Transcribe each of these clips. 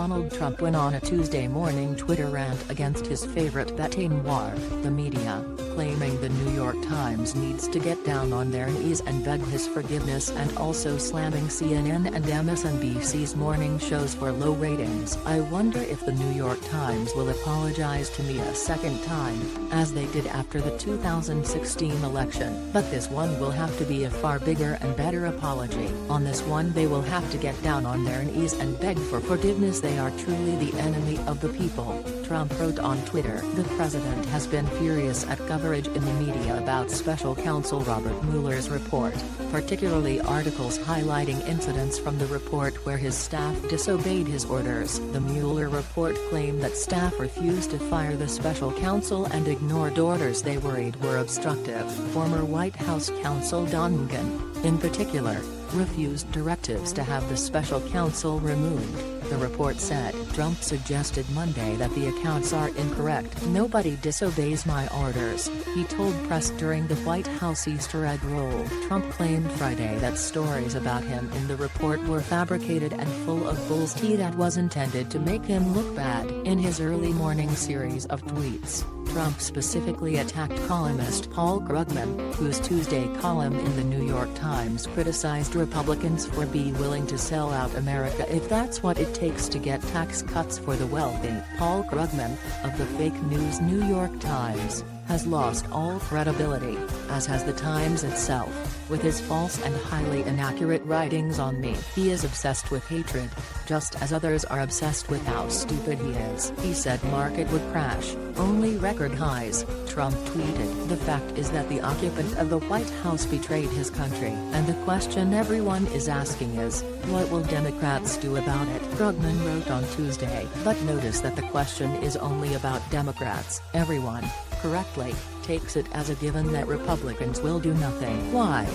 Donald Trump went on a Tuesday morning Twitter rant against his favorite bête noire, the media, claiming the New York Times needs to get down on their knees and beg his forgiveness, and also slamming CNN and MSNBC's morning shows for low ratings. "I wonder if the New York Times will apologize to me a second time, as they did after the 2016 election. But this one will have to be a far bigger and better apology. On this one they will have to get down on their knees and beg for forgiveness. They are truly the enemy of the people," Trump wrote on Twitter. The president has been furious at coverage in the media about special counsel Robert Mueller's report, particularly articles highlighting incidents from the report where his staff disobeyed his orders. The Mueller report claimed that staff refused to fire the special counsel and ignored orders they worried were obstructive. Former White House counsel Don McGahn, in particular, refused directives to have the special counsel removed, the report said. Trump suggested Monday that the accounts are incorrect. "Nobody disobeys my orders," he told press during the White House Easter egg roll. Trump claimed Friday that stories about him in the report were fabricated and full of bullshit that was intended to make him look bad. In his early morning series of tweets, Trump specifically attacked columnist Paul Krugman, whose Tuesday column in the New York Times criticized Republicans for being willing to sell out America if that's what it takes to get tax cuts for the wealthy. Paul Krugman, of the fake news New York Times, has lost all credibility, as has the Times itself, with his false and highly inaccurate writings on me. "He is obsessed with hatred, just as others are obsessed with how stupid he is." He said market would crash, only record highs, Trump tweeted. "The fact is that the occupant of the White House betrayed his country, and the question everyone is asking is, what will Democrats do about it?" Krugman wrote on Tuesday. "But notice that the question is only about Democrats. Everyone, correctly, takes it as a given that Republicans will do nothing. Why?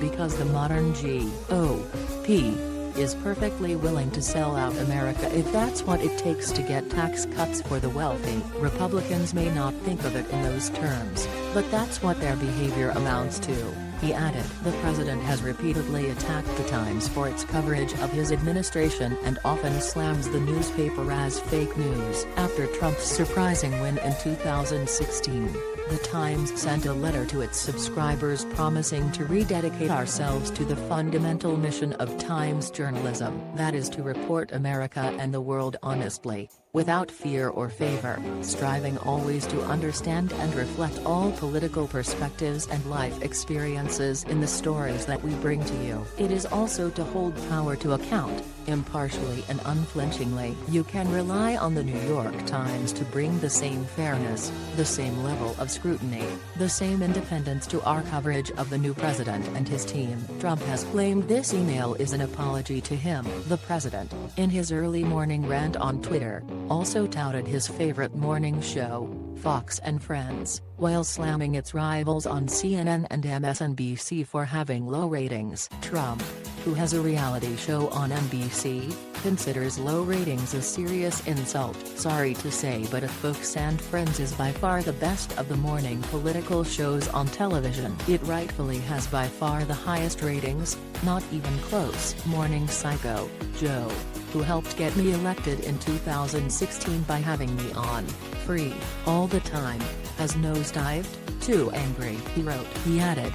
Because the modern GOP is perfectly willing to sell out America if that's what it takes to get tax cuts for the wealthy. Republicans may not think of it in those terms, but that's what their behavior amounts to," he added. The president has repeatedly attacked the Times for its coverage of his administration and often slams the newspaper as fake news. After Trump's surprising win in 2016, the Times sent a letter to its subscribers promising to rededicate ourselves to the fundamental mission of Times journalism, that is to report America and the world honestly, without fear or favor, striving always to understand and reflect all political perspectives and life experiences in the stories that we bring to you. It is also to hold power to account, impartially and unflinchingly. You can rely on the New York Times to bring the same fairness, the same level of scrutiny, the same independence to our coverage of the new president and his team. Trump has claimed this email is an apology to him. The president, in his early morning rant on Twitter, also touted his favorite morning show, Fox and Friends, while slamming its rivals on CNN and MSNBC for having low ratings. Trump, who has a reality show on NBC, considers low ratings a serious insult. "Sorry to say, but Fox and Friends is by far the best of the morning political shows on television. It rightfully has by far the highest ratings, not even close." Morning psycho, Joe, who helped get me elected in 2016 by having me on, free, all the time, has nosedived, too angry, he wrote. He added,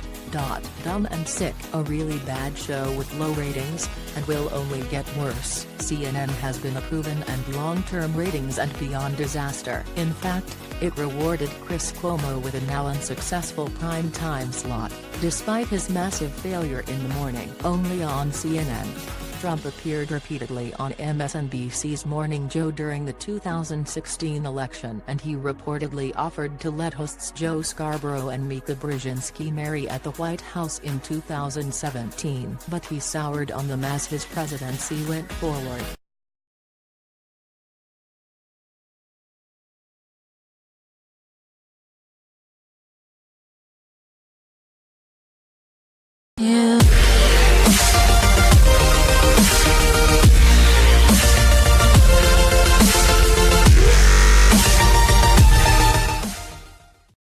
"Dumb and sick. A really bad show with low ratings, and will only get worse." CNN has been a proven and long-term ratings and beyond disaster. In fact, it rewarded Chris Cuomo with a now unsuccessful prime-time slot, despite his massive failure in the morning. Only on CNN. Trump appeared repeatedly on MSNBC's Morning Joe during the 2016 election, and he reportedly offered to let hosts Joe Scarborough and Mika Brzezinski marry at the White House in 2017. But he soured on them as his presidency went forward.